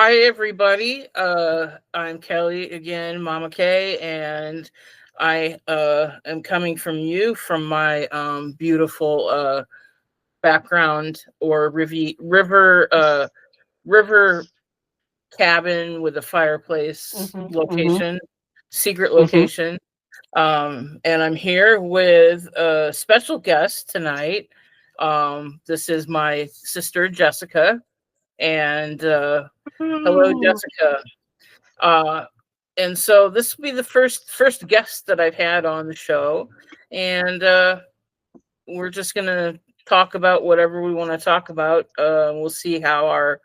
Hi, everybody. I'm Kelly again, Mama K, and I am coming from my beautiful background or river cabin with a fireplace Mhm, mhm, location, secret mhm. location. And I'm here with a special guest tonight. This is my sister Jessica, and hello, Ooh, Jessica. Uh, and so this will be the first guest that I've had on the show, and we're just gonna talk about whatever we want to talk about. We'll see how our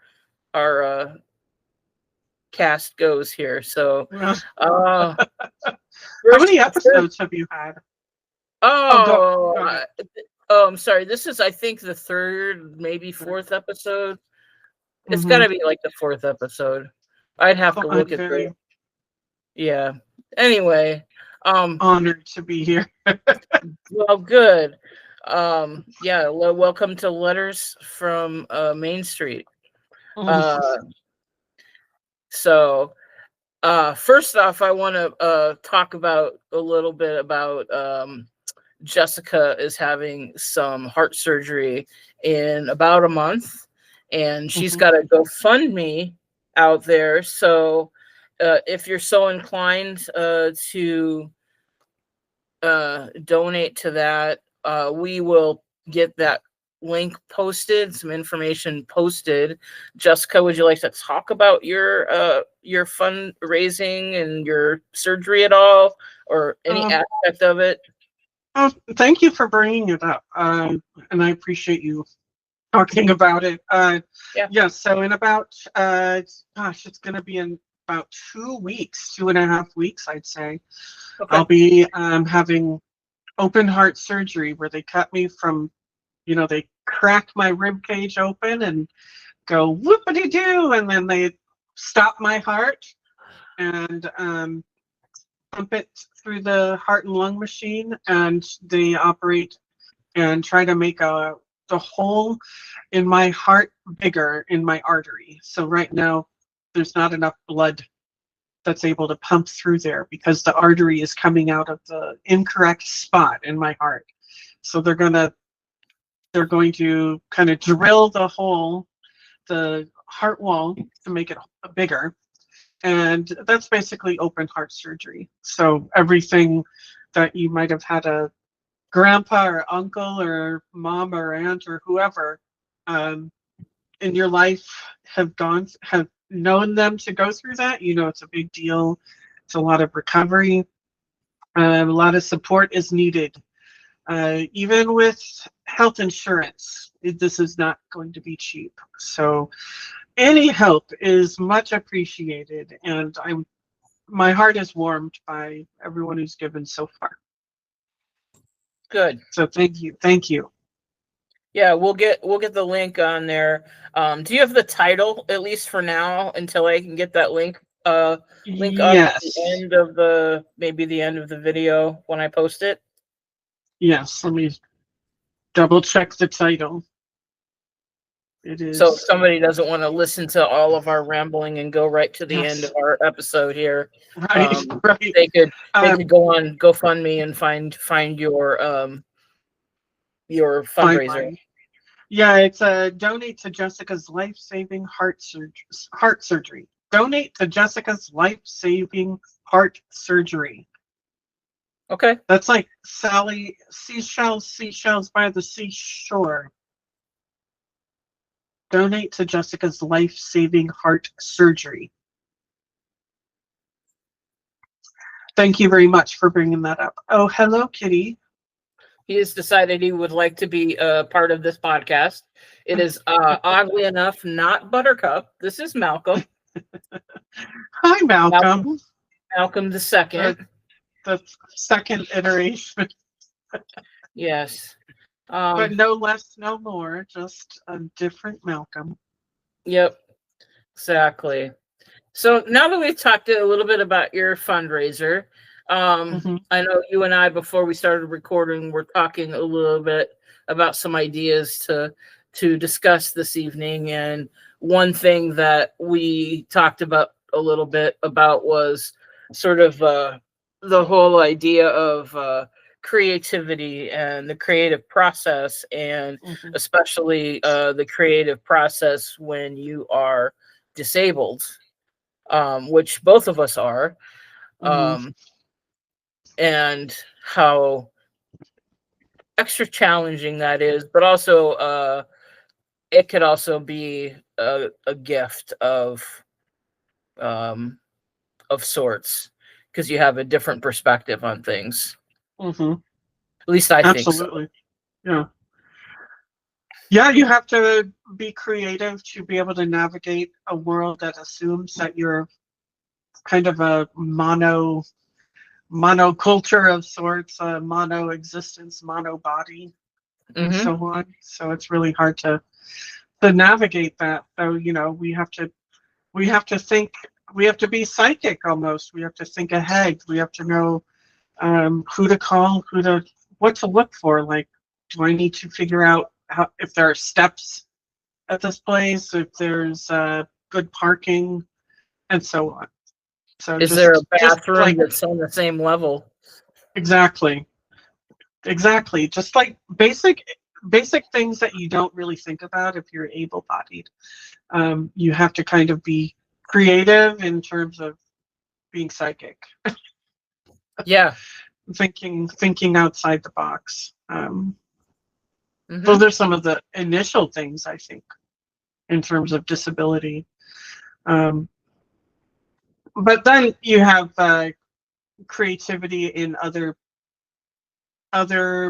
cast goes here. So, well, uh, how first, many first episodes have you had? Oh, oh, go ahead. I'm sorry. This is, I think, the third, maybe Sure. fourth episode. It's got Mhm. to be like the fourth episode. I'd have Well, to I'm look at the very yeah. Anyway, um, honored to be here. well, good. Yeah, welcome to Letters from Main Street. Mhm. Uh, so, first off, I want to talk about a little bit about Jessica is having some heart surgery in about a month, and she's Mhm. got a GoFundMe out there. So, if you're so inclined to donate to that, we will get that link posted, some information posted. Jessica, would you like to talk about your fundraising and your surgery at all, or any Um, aspect of it? oh, thank you for bringing it up, and I appreciate you talking about it. Yeah. Yes, so in about, gosh, it's going to be in about 2 weeks, 2.5 weeks, I'd say. Okay. I'll be having open heart surgery where they cut me from, they crack my rib cage open and go whoopity doo, and then they stop my heart and pump it through the heart and lung machine, and they operate and try to make the hole in my heart bigger in my artery. So right now, there's not enough blood that's able to pump through there because the artery is coming out of the incorrect spot in my heart. So they're going to kind of drill the heart wall to make it bigger. And that's basically open heart surgery. So everything that you might have had a grandpa or uncle or mom or aunt or whoever um, in your life have known them to go through that. It's a big deal. It's a lot of recovery. A lot of support is needed. Even with health insurance, this is not going to be cheap. So any help is much appreciated, and my heart is warmed by everyone who's given so far. Good. So thank you. Yeah, we'll get the link on there. Do you have the title at least for now until I can get that link up at the Yes, end of the maybe the end of the video when I post it? yes. Let me double check the title. It So if is somebody doesn't want to listen to all of our rambling and go right to the end of yes, our episode here, right, um, right. they could they Um, could go on GoFundMe and find your find fundraiser. mine. Yeah, it's a donate to Jessica's life-saving heart surgery. Donate to Jessica's life-saving heart surgery. Okay. That's like Sally seashells by the seashore. Donate to Jessica's life-saving heart surgery. Thank you very much for bringing that up. Oh, hello, Kitty. He has decided he would like to be a part of this podcast. It is oddly enough not Buttercup. This is Malcolm. Hi, Malcolm Malcolm. Malcolm the second. The, the second iteration, Yes. but Um, no less, no more, just a different Malcolm. yep, exactly. So now that we've talked a little bit about your fundraiser, Hmm. I know you and I, before we started recording, were talking a little bit about some ideas to discuss this evening, and one thing that we talked about a little bit about was sort of the whole idea of creativity and the creative process, and Hmm. especially the creative process when you are disabled, which both of us are, Hmm. um, and how extra challenging that is, but also it could also be a gift um, of sorts, because you have a different perspective on things. Hmm. At least I think so. Absolutely. Yeah. Yeah, you have to be creative to be able to navigate a world that assumes that you're kind of a monoculture of sorts, a mono existence, mono body, and Hmm. so on. So it's really hard to navigate that. So, we have to think, we have to be psychic almost. We have to think ahead. We have to know who to call, what to look for. Like, do I need to figure out if there are steps at this place, if there's good parking, and so on. So Is there a just bathroom like that's on the same level? exactly, exactly, just like basic things that you don't really think about if you're able-bodied. You have to kind of be creative in terms of being psychic, Yeah. thinking outside the box. Hmm. Those are some of the initial things I think in terms of disability. Um, but then you have creativity in other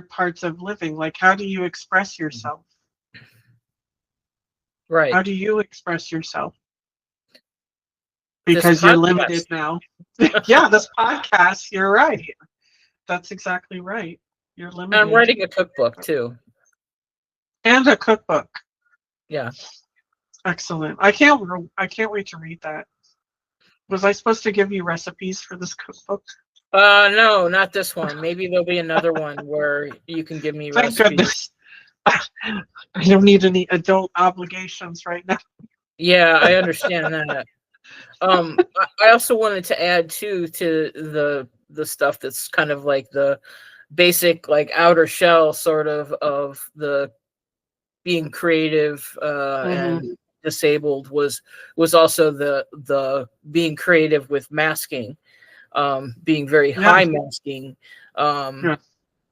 parts of living. Like, how do you express yourself? Right. How do you express yourself? This Because you're limited podcast. now. Yeah, this podcast, you're right. That's exactly right. You're I'm limited. writing a cookbook too. And a cookbook. Yeah. Excellent. I can't wait to read that. Was I supposed to give you recipes for this cookbook? No, not this one. Maybe there'll be another one where you can give me Thank recipes. goodness. I don't need any adult obligations right now. Yeah, I understand that. I also wanted to add too to the stuff that's kind of like the basic, like, outer shell sort of the being creative Hmm. and disabled, was also the being creative with masking, being very Yeah. high masking, um, Yeah.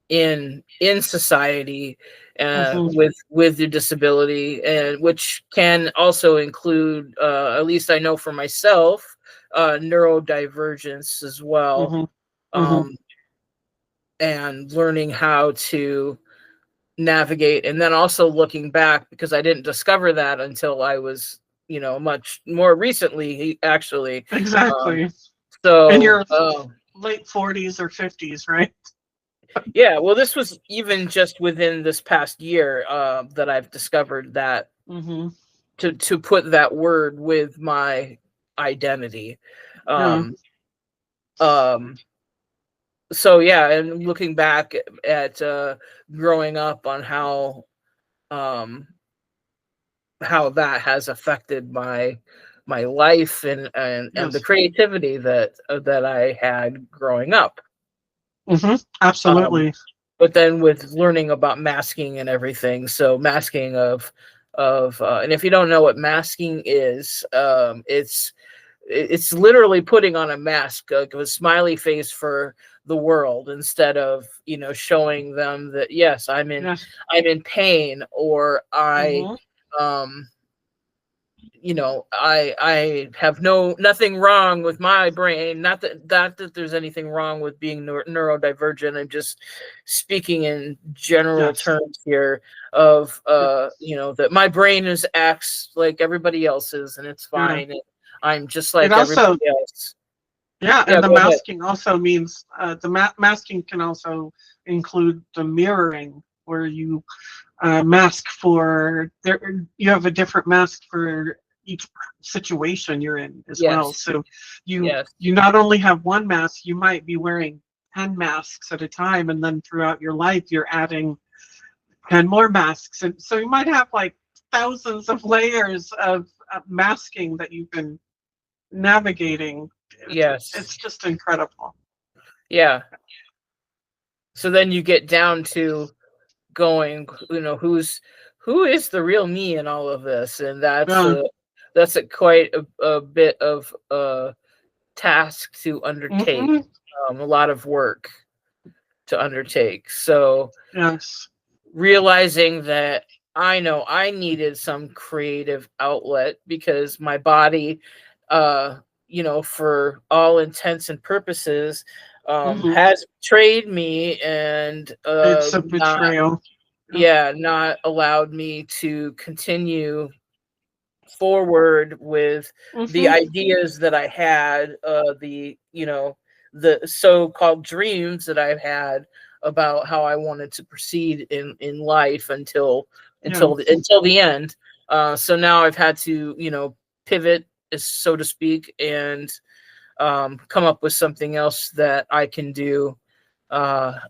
in society, Hmm. with your disability, and which can also include, at least I know for myself, neurodivergence as well, Hmm. Hmm. um, and learning how to navigate, and then also looking back, because I didn't discover that until I was, much more recently, actually. um, Exactly. In so your late 40s or 50s, right? yeah, well, this was even just within this past year that I've discovered that, Hmm. to put that word with my identity. Yeah. um um so yeah, and looking back at growing up, on um how that has affected my life, and the Yes. creativity that I had growing up. Hmm. Um, Absolutely. but then with learning about masking and everything, so masking of and if you don't know what masking is, it's literally putting on a mask, like a smiley face for the world, instead of, showing them that, yes, Yes. I'm in pain, or I Hmm. um I have nothing wrong with my brain. Not that there's anything wrong with being neurodivergent. I'm just speaking in general Yes. terms here, of Yeah. that my brain acts like everybody else's, and it's Yeah. fine. And I'm just It like everybody also, else. yeah, Yeah, and the go ahead. masking also means masking can also include the mirroring, where you mask for there. You have a different mask for each situation you're in as well. Yes. So Yes. you not only have one mask, you might be wearing 10 masks at a time, and then throughout your life you're adding 10 more masks, and so you might have like thousands of layers masking that you've been navigating. Yes. It's just incredible. Yeah. So then you get down to going, who is the real me in all of this, and Yeah. that's a quite a bit of a task to undertake, Hmm. a lot of work to undertake. So Yes. realizing that I know I needed some creative outlet because my body, uh, for all intents and purposes, Hmm. has betrayed me and It's a not, betrayal. Yeah. yeah, not allowed me to continue forward with the Hmm. ideas that I had, the so-called dreams that I've had about how I wanted to proceed in life until Yeah. until the end. So now I've had to, pivot, so to speak, and come up with something else that I can do.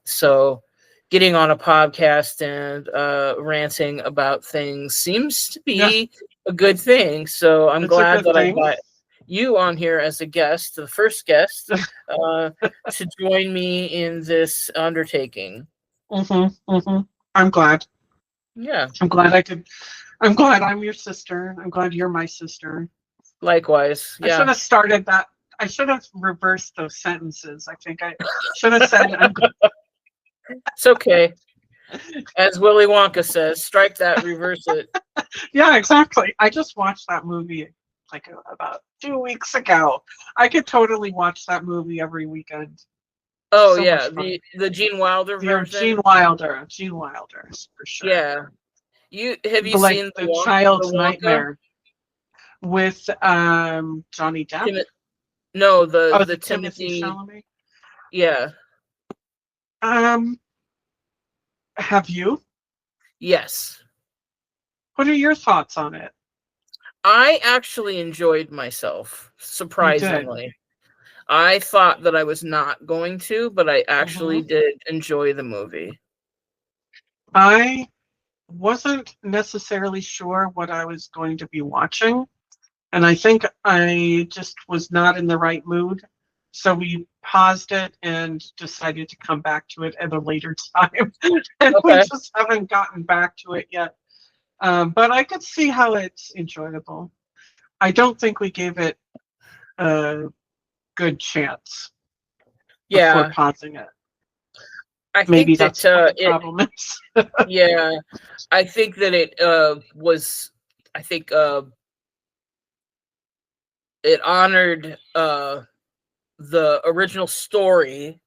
So getting on a podcast and ranting about things seems to Yeah. be a good thing. So I'm It's a glad good that I thing. got you on here as a guest, the first guest, to join me in this undertaking. Hmm. Hmm. I'm glad. Yeah, I'm glad I could. I'm glad I'm your sister. I'm glad you're my sister. likewise. I should Yeah, have started that. I should have reversed those sentences. I think I should have said, I'm it's okay. As Willy Wonka says, strike that, reverse it. yeah, exactly. I just watched that movie like about 2 weeks ago. I could totally watch that movie every weekend. Oh So yeah, much fun. the Gene Wilder The version. Gene Wilder for sure. Yeah, have you The like seen the The child's Wonka? nightmare with Johnny Depp. Tim- no, Oh, the the Timothy Timothy. Chalamet. Yeah. Um, have you? Yes. What are your thoughts on it? I actually enjoyed myself, You did. surprisingly. I thought that I was not going to, but I Hmm. actually did enjoy the movie. I wasn't necessarily sure what I was going to be watching, and I think I just was not in the right mood. So we paused it and decided to come back to it at a later time. And we Okay. just haven't gotten back to it yet. But I could see how it's enjoyable. I don't think we gave it a good chance before Yeah. pausing it. I Maybe think that that's what the problem is. yeah, I think that it was I think it honored the original story,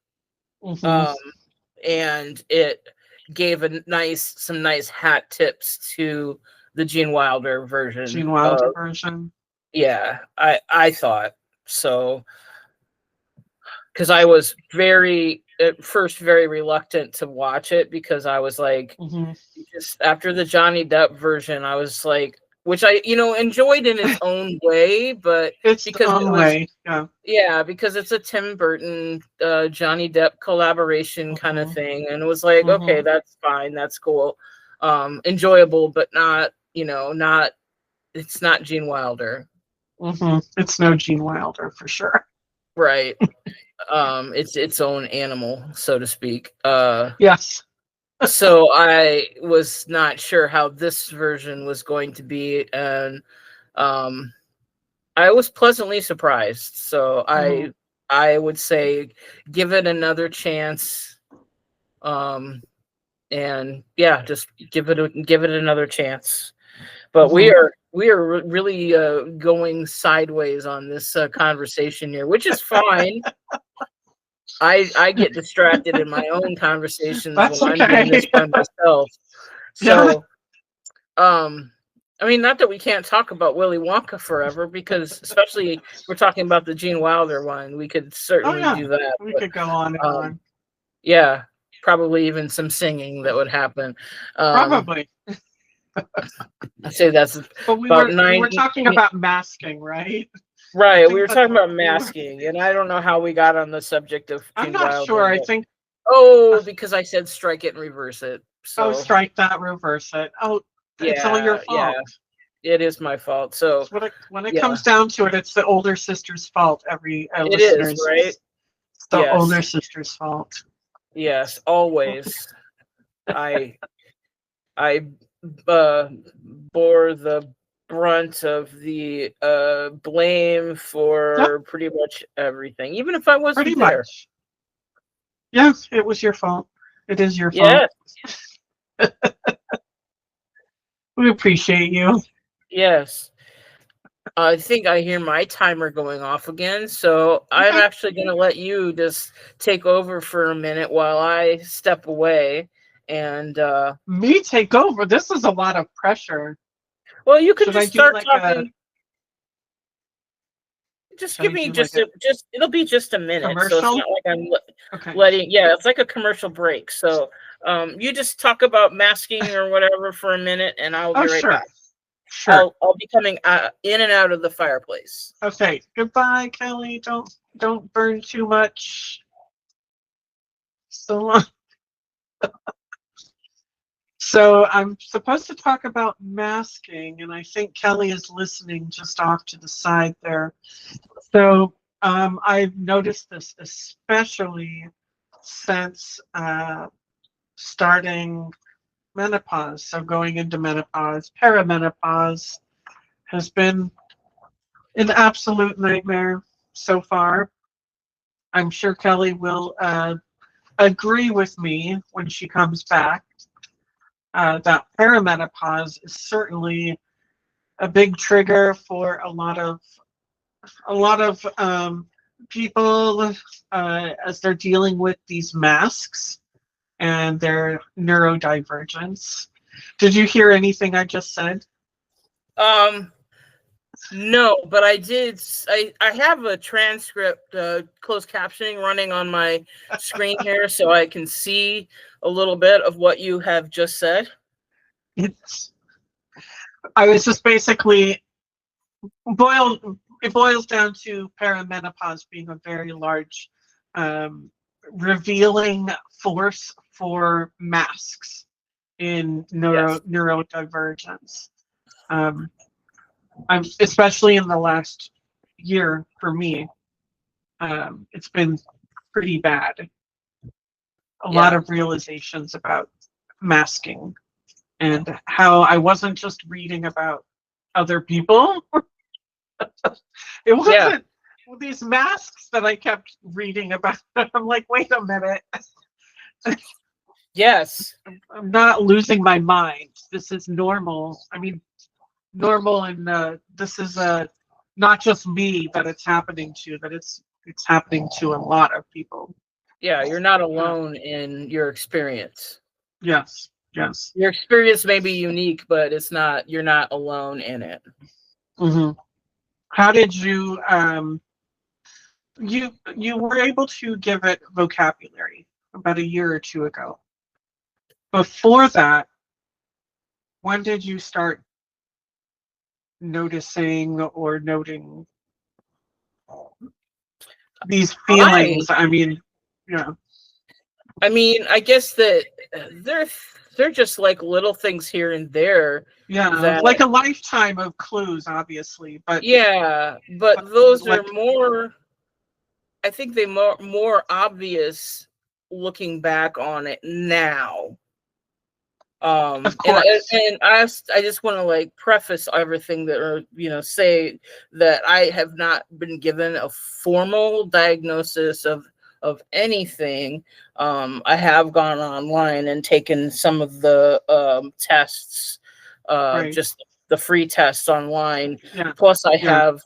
Hmm. um and it gave some nice hat tips to the Gene Wilder version. Gene Wilder version. Yeah, I thought so, because I was very at first very reluctant to watch it because I was like, Hmm. just after the Johnny Depp version, I was like, which I enjoyed in its own way, but It's the because it own was, way. Yeah. yeah, because it's a Tim Burton, Johnny Depp collaboration kind of Hmm. thing, and it was like, okay, Hmm. that's fine, that's cool, enjoyable, but not, not, it's not Gene Wilder, Hmm. It's no Gene Wilder for sure. right? It's its own animal, so to speak. Yes. So I was not sure how this version was going to be, and um, I was pleasantly surprised. So Hmm. I would say give it another chance. Um, and yeah, just give it another chance. But Hmm. we are really going sideways on this conversation here, which is fine. I get distracted in my own conversations when That's I'm doing this okay. by myself. Yeah. So I mean, not that we can't talk about Willy Wonka forever, because especially if we're talking about the Gene Wilder one, we could Oh certainly yeah. do that. We But could go on and on. yeah, probably even some singing that would happen. Um, Probably. I'd say that's But about we nine. were talking about masking, right? I Right, we think were that's talking what about we were. masking, and I don't know how we got on the subject of I'm Gene not Wilder, sure. I but think because I said strike it and reverse it. oh, So strike that, reverse it. Oh, it's all your yeah, yeah, fault. It is my fault. So So when it yeah, comes down to it, it's the older sister's fault. Every it is, listeners, right? it's the Yes. older sister's fault. Yes, always. I I uh, bore the brunt of the blame Yep, for pretty much everything, even if I pretty wasn't there. much. Yes, it was your fault. It is your fault. Yes, We appreciate you. yes. I think I hear my timer going off again, so I'm Okay. actually going to let you just take over for a minute while I step away. And Me take over. This is a lot of pressure. well, you can Should I just do start like a talking. Just should give I me do like a just it'll be just a minute, so it's commercial? not like I'm Okay. letting. Yeah, it's like a commercial break. So you just talk about masking or whatever for a minute, and I'll Oh be right sure. back. Sure. I'll be coming in and out of the fireplace. Okay. Goodbye, Kelly. Don't burn too much. So long. So I'm supposed to talk about masking, and I think Kelly is listening just off to the side there. So I've noticed this especially since starting menopause. So going into menopause, perimenopause has been an absolute nightmare so far. I'm sure Kelly will agree with me when she comes back that perimenopause is certainly a big trigger for a lot of people as they're dealing with these masks and their neurodivergence. Did you hear anything I just said? Um, no, but I did. I have a transcript, closed captioning running on my screen here, so I can see a little bit of what you have just said. It's I was just basically boiled. It boils down to perimenopause being a very large, um, revealing force for masks in Yes. neurodivergence. Um, I'm especially in the last year for me. It's been pretty bad. A lot Yeah. of realizations about masking and how I wasn't just reading about other people. It Yeah. wasn't these masks that I kept reading about. I'm like, wait a minute. Yes. I'm not losing my mind. This is normal. I mean, normal, and this is not just me that it's happening to. That it's happening to a lot of people. Yeah. You're not Uh, alone in your experience. yes, yes. Your experience may be unique, but it's not. You're not alone in it. Hmm. How did you you were able to give it vocabulary about a year or two ago. Before that, when did you start noticing or noting these I feelings? I mean, yeah, I mean, I guess that they're they're just like little things here and there yeah, that like a lifetime of clues, obviously, yeah, but but those are like, more I think they more obvious looking back on it now. of And course, I just want to like preface everything that, or say that I have not been given a formal diagnosis of anything. I have gone online and taken some of the tests, right? just the free tests online. Yeah, Plus, I yeah. have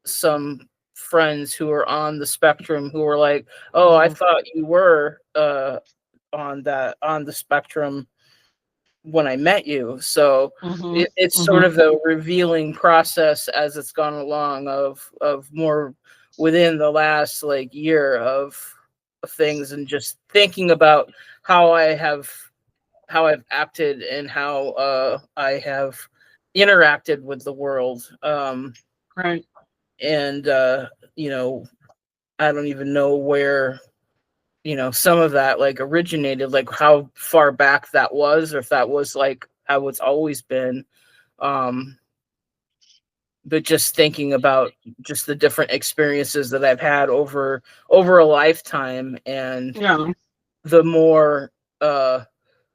some friends who are on the spectrum who are like, "Oh, I Hmm. thought you were on the spectrum when I met you." So Hmm. it's sort Hmm. of a revealing process as it's gone along of more within the last like year of things, and just thinking about how I've acted and how I have interacted with the world. Right. And you know, I don't even know where some of that like originated, like how far back that was, or if that was like how it's always been. Um, but just thinking about just the different experiences that I've had over a lifetime, and Yeah. the more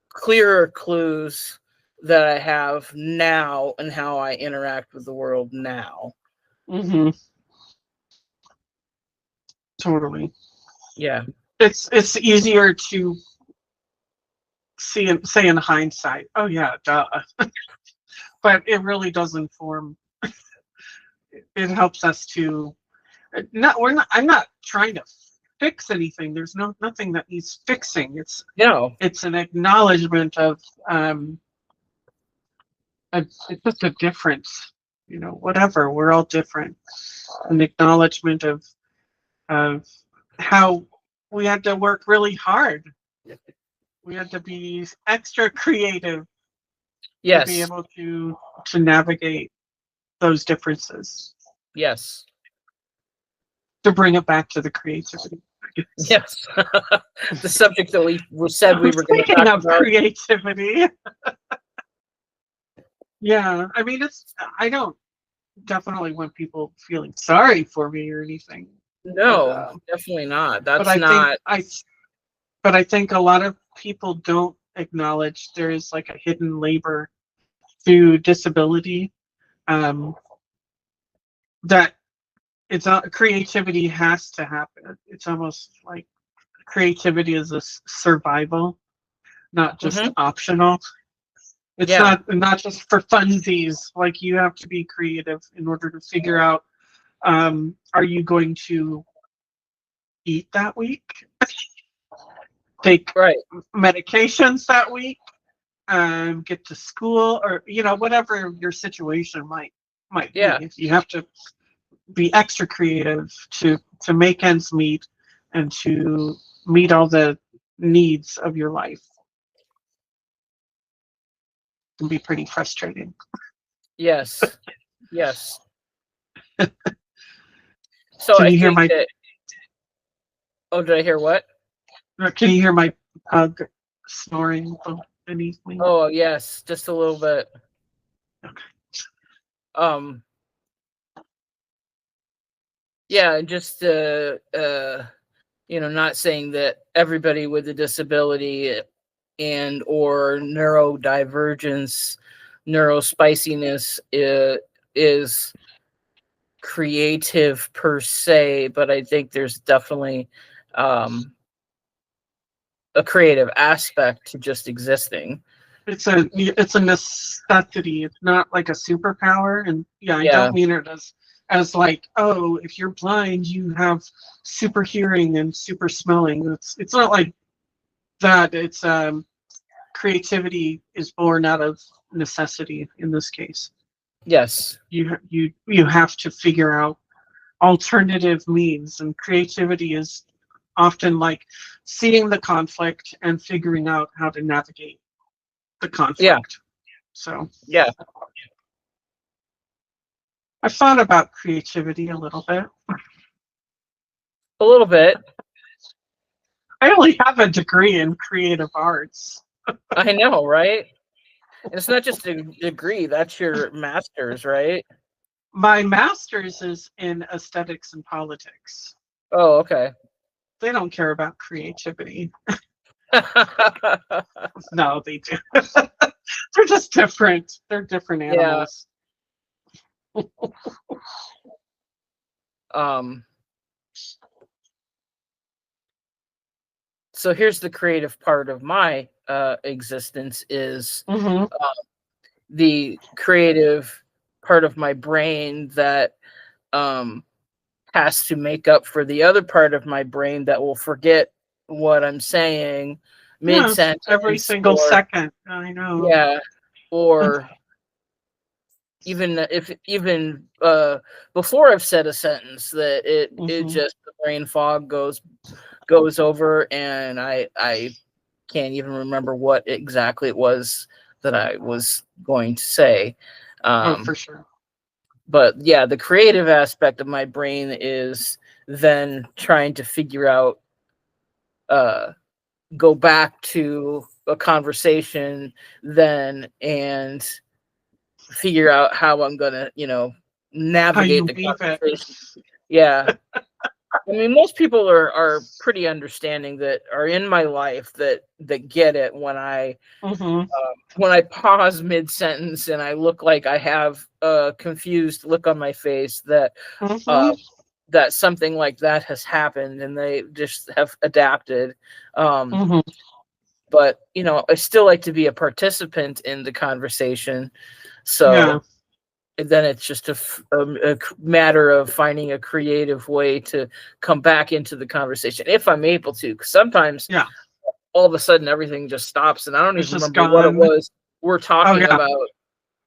clearer clues that I have now and how I interact with the world now. Hmm. Totally. Yeah. It's easier to see and say in hindsight, oh yeah, duh. But it really does inform. It helps us to not. We're not. I'm not trying to fix anything. There's nothing that needs fixing. No. It's an acknowledgement of it's just a difference. Whatever. We're all different. An acknowledgement of how we had to work really hard. We had to be extra creative to be Yes. able to navigate those differences. Yes. To bring it back to the creativity, I guess. Yes. The subject that we said we were going to Speaking talk of about. creativity, yeah, I mean, I don't definitely want people feeling sorry for me or anything, but No, definitely not. but That's I think not. I think a lot of people don't acknowledge there is like a hidden labor to disability, um, that creativity has to happen. It's almost like creativity is a survival, not just Mhm. optional. It's Yeah. not just for funsies. Like you have to be creative in order to figure out, are you going to eat that week? Take Right. medications that week? Get to school, or whatever your situation might Yeah. be. You have to be extra creative to make ends meet and to meet all the needs of your life. It can be pretty frustrating. Yes. Yes. So Can I you hear think my that. Oh, did I hear what? Can you hear my pug snoring beneath me? Oh, yes, just a little bit. Okay. Um. Yeah, and just not saying that everybody with a disability and or neurodivergence, neurospiciness is creative per se, but I think there's definitely um, a creative aspect to just existing. It's a necessity. It's not like a superpower. And yeah, I Yeah, don't mean it as like, oh, if you're blind, you have super hearing and super smelling. It's not like that. It's creativity is born out of necessity in this case. yes, You have to figure out alternative means, and creativity is often like seeing the conflict and figuring out how to navigate the yeah, conflict. So yeah, I've thought about creativity a little bit. a little bit. I only have a degree in creative arts. I know, right? And it's not just a degree, that's your master's, right? My master's is in aesthetics and politics. Oh, okay. They don't care about creativity. No, they do. They're just different. They're different Yeah. animals. Um, so here's the creative part of my existence is Mm-hmm. the creative part of my brain that um, has to make up for the other part of my brain that will forget what I'm saying mid Yes, every sentence, single or second. I know. yeah, or even before I've said a sentence, that it Mm-hmm. just the brain fog goes over, and I can't even remember what exactly it was that I was going to say. Oh, Um, for sure. but yeah, the creative aspect of my brain is then trying to figure out, uh, go back to a conversation then and figure out how I'm gonna, How navigate you the weave it. conversation. Yeah. I mean, most people are pretty understanding that are in my life that get it Mm-hmm. when I pause mid sentence and I look like I have a confused look on my face uh, Mm-hmm. that something like that has happened and they just have adapted. Um, Mm-hmm. but I still like to be a participant in the conversation. Yeah. So then it's just a matter of finding a creative way to come back into the conversation if I'm able to. 'Cause sometimes Yeah. all of a sudden everything just stops and I don't It's even just remember what it gone. was we're Oh talking yeah. about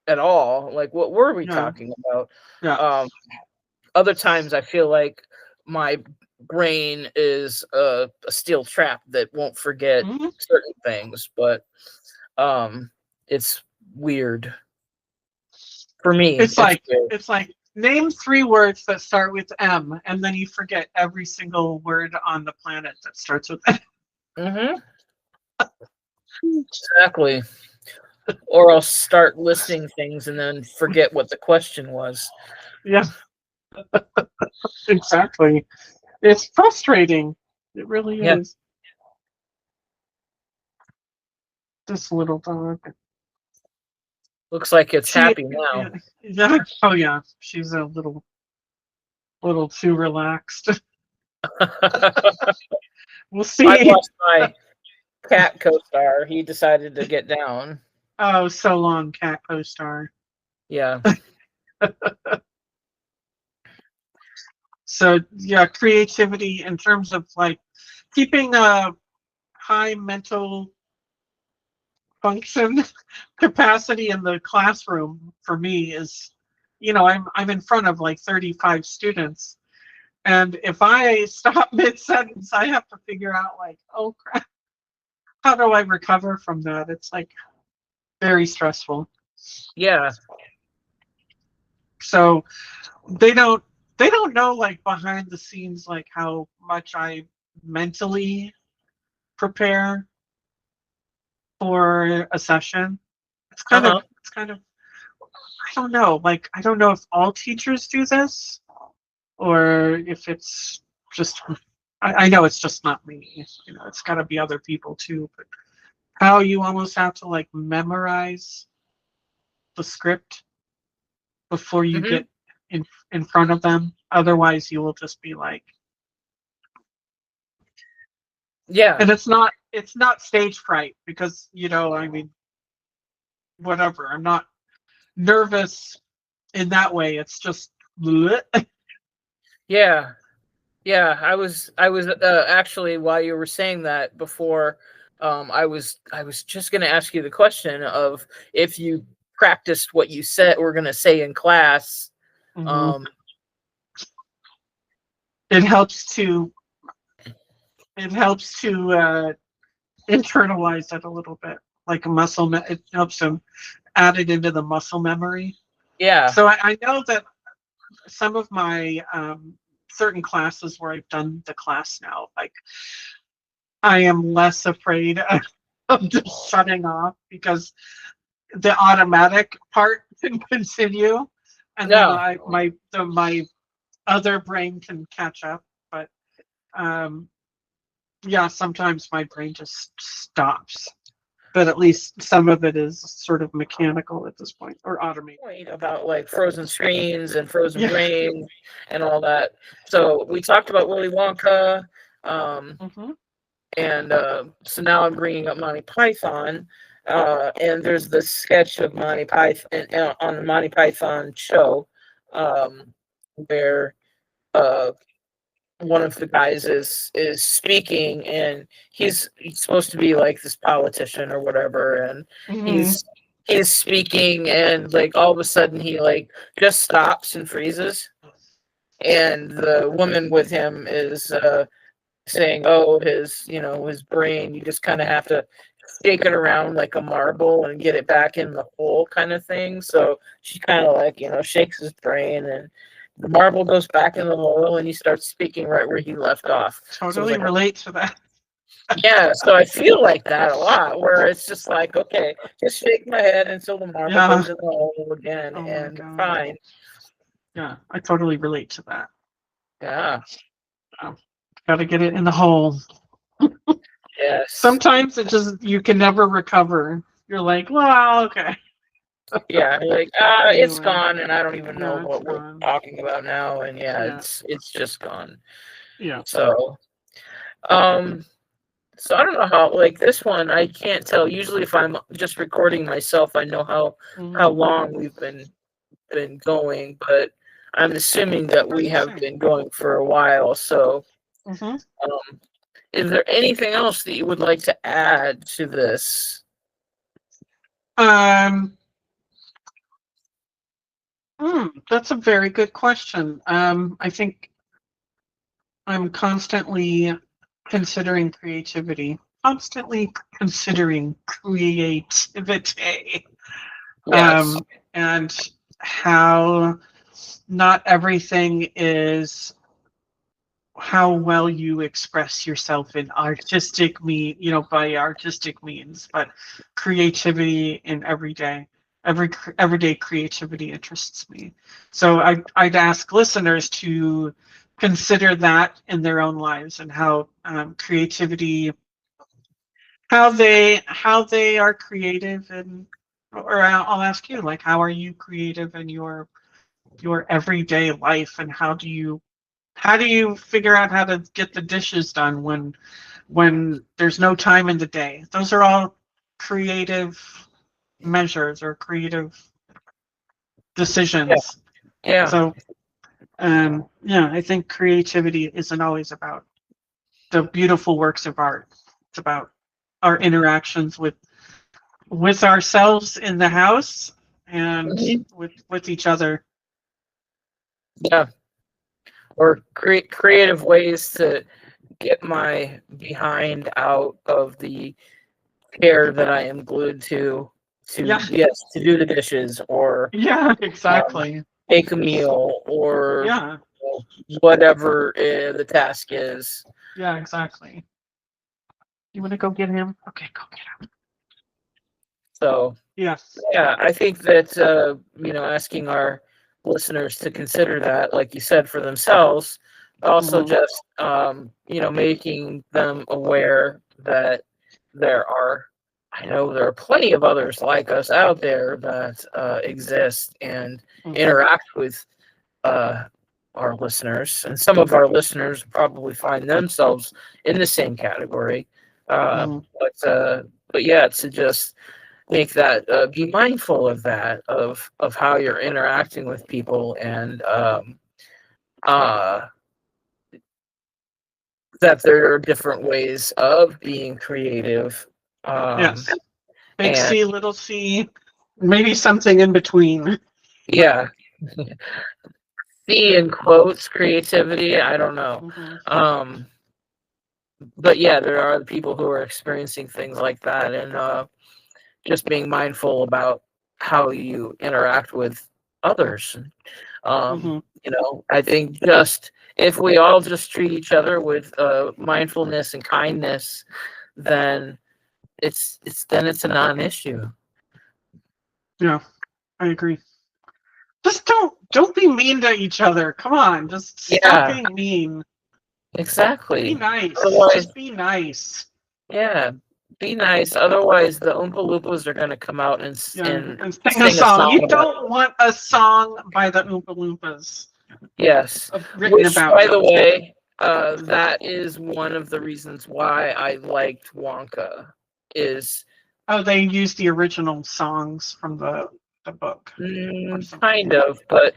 at all. Like, what were we Yeah. talking about? Yeah. Um, Other times I feel like my brain is a steel trap that won't forget Mm-hmm. certain things, but um, it's weird for me. It's It's like weird. it's like name 3 words that start with M, and then you forget every single word on the planet that starts with M. Hmm. Exactly. Or I'll start listing things and then forget what the question was. Yeah, exactly. It's frustrating. It really Yeah, is. This little dog. looks like it's She, happy now. yeah, oh yeah, she's a little too relaxed. We'll I see. lost my cat co-star. He decided to get down. Oh, so long, cat co-star. Yeah. So yeah, creativity in terms of like keeping a high mental function capacity in the classroom for me is, I'm in front of like 35 students, and if I stop mid sentence, I have to figure out like, oh crap, how do I recover from that? It's like very stressful. Yeah. So they don't they don't know like behind the scenes like how much I mentally prepare for a session. Uh-huh. It's kind of I don't know. Like I don't know if all teachers do this or if it's just I know it's just not me. It's got to be other people too. But how you almost have to like memorize the script before you Hmm. get in front of them. Otherwise, you will just be like, Yeah. and it's not stage fright because I mean whatever. I'm not nervous in that way. It's just bleh. Yeah. Yeah. I was actually, while you were saying that before, I was just going to ask you the question of if you practiced what you said we're going to say in class. Mhm. Um, It helps to it helps to internalize it a little bit, like a it helps them add it into the muscle memory. yeah. So I know that some of my certain classes where I've done the class now, like I am less afraid of just shutting off because the automatic part can continue, and then No. my other brain can catch up. But um, yeah, sometimes my brain just stops. But at least some of it is sort of mechanical at this point or automated. Point about like frozen screens and frozen Yeah. brains and all that. So we talked about Willy Wonka, um, Hmm. and so now I'm bringing up Monty Python, and there's this sketch of Monty Python on the Monty Python show, where uh, one of the guys is speaking, and he's supposed to be like this politician or whatever, and Hmm. he's speaking, and like all of a sudden he like just stops and freezes, and the woman with him is saying, "Oh, his brain. You just kind of have to shake it around like a marble and get it back in the hole, kind of thing." So she kind of like shakes his brain, and the marble goes back in the hole, and he starts speaking right where he left off. So it was Totally like, relate to that. Yeah, so I feel like that a lot, where it's just like, okay, just shake my head until the marble Yeah. goes in the hole again, Oh my and God. fine. Yeah, I totally relate to that. Yeah. Got to get it in the hole. Yes. Sometimes it just you can never recover. You're like, well, okay. Yeah. Like, it's Anyway, gone, and I don't even know yeah, it's what we're gone. talking about now. And yeah, Yeah, it's just gone. yeah. So, um, so I don't know how. Like this one, I can't tell. Usually, if I'm just recording myself, I know how Hmm. long we've been going, but I'm assuming that we have Interesting. been going for a while. So, Hmm. um, is there anything else that you would like to add to this? Um, that's a very good question. I think I'm constantly considering creativity. Constantly considering creativity. Yes. Um, and how not everything is how well you express yourself in by artistic means, but creativity in everyday creativity interests me. So I'd ask listeners to consider that in their own lives and how creativity, how they are creative, and or I'll ask you, like, how are you creative in your everyday life, and how do you figure out how to get the dishes done when there's no time in the day? Those are all creative measures or creative Yeah. decisions. Yeah. So yeah, I think creativity isn't always about the beautiful works of art. It's about our interactions with ourselves in the house and Mhm. with each other. Yeah. Or create creative ways to get my behind out of the chair that I am glued to Yeah, yes, to do the dishes or yeah, um, exactly. make a meal or Yeah, whatever the task is. yeah, exactly. You want to go get him? Okay, go get him. So Yes. yeah, I think that asking our listeners to consider that, like you said, for themselves, also Hmm. just making them aware that there are, I know there are plenty of others like us out there that exist and Hmm. interact with uh, our listeners, and some of our listeners probably find themselves in the same category. Uh, Hmm. but yeah, to just make that be mindful of that of how you're interacting with people and uh that there are different ways of being creative Yes. Big and C, little c, maybe something in between. yeah, see in quotes creativity, I don't know, Hmm. um but yeah, there are people who are experiencing things like that, and just being mindful about how you interact with others. Hmm. I think just if we all just treat each other with mindfulness and kindness, then it's a non-issue. Yeah, I agree. Just don't be mean to each other. Come on, just stop Yeah, being mean. Be exactly. nice. Otherwise, Just be nice. yeah, be nice. Otherwise, the Oompa Loompas are going to come out and Yeah, and and sing a sing a song. song You about don't want a song by the Oompa Loompas yes. written Which, about by the you. way, that is one of the reasons why I liked Wonka. Is Oh, they used the original songs from the book or something. kind of, but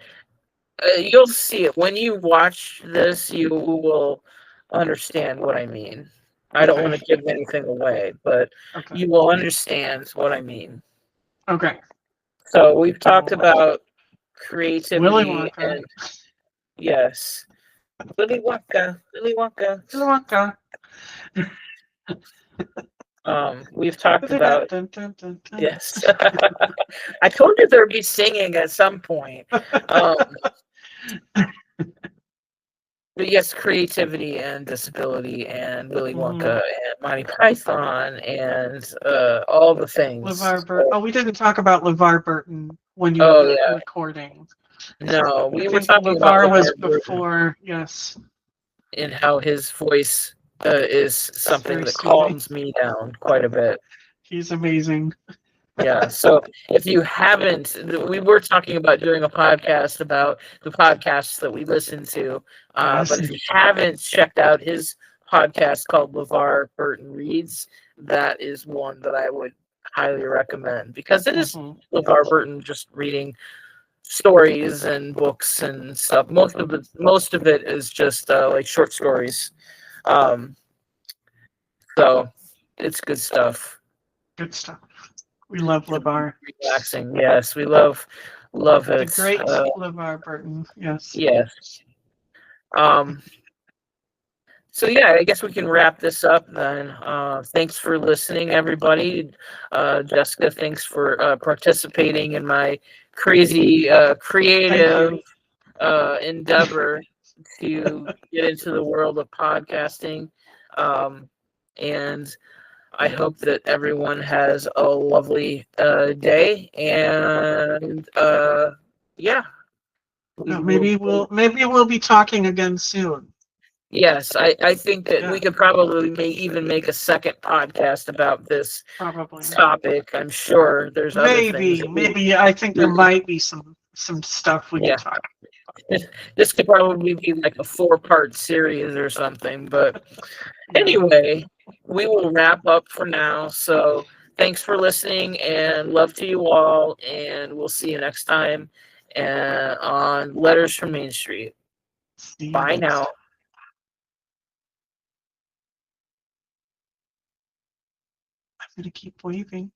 you'll see it when you watch this. You will understand what I mean. I don't Okay. want to give anything away, but Okay. you will understand what I mean. Okay. So we've I will talked watch it. about Willy creativity Wonka. and yes, Willy Wonka, Willy Wonka. Willy Wonka. We've talked about Dun-dun-dun-dun-dun. yes. I told you there'd be singing at some point. Um, But yes, creativity and disability and Willy Mhm. Wonka and Monty Python and all the things. LeVar Burton. Oh, we didn't talk about LeVar Burton when you Oh were yeah, recording. no, I we were think talking about LeVar was LeVar Burton before. Yes, and how his voice is it's something very that soothing. calms me down quite a bit. He's amazing. Yeah. So if you haven't, we were talking about doing a podcast about the podcasts that we listen to. Yes. But if you haven't checked out his podcast called LeVar Burton Reads, that is one that I would highly recommend because it is Hmm. LeVar Burton just reading stories and books and stuff. Most of it is just like short stories. Um, so it's good stuff. Good stuff. We love LeVar. Relaxing. Yes, we love The it. great LeVar Burton. Yes. Yes. Um, so yeah, I guess we can wrap this up then. Thanks for listening, everybody. Jessica, thanks for participating in my crazy Thank creative you. endeavor to get into the world of podcasting. And I hope that everyone has a lovely day. And yeah, we will. Maybe we'll be talking again soon. Yes, I think that we Yeah, could probably even make a second podcast about this probably. topic. I'm sure there's other things. Maybe I think there might be some stuff we Yeah, could talk. this could probably be like a 4-part series or something. But Yeah. anyway, we will wrap up for now. So thanks for listening and love to you all. And we'll see you next time on Letters from Main Street. See you Bye next now. time. I'm gonna keep waving.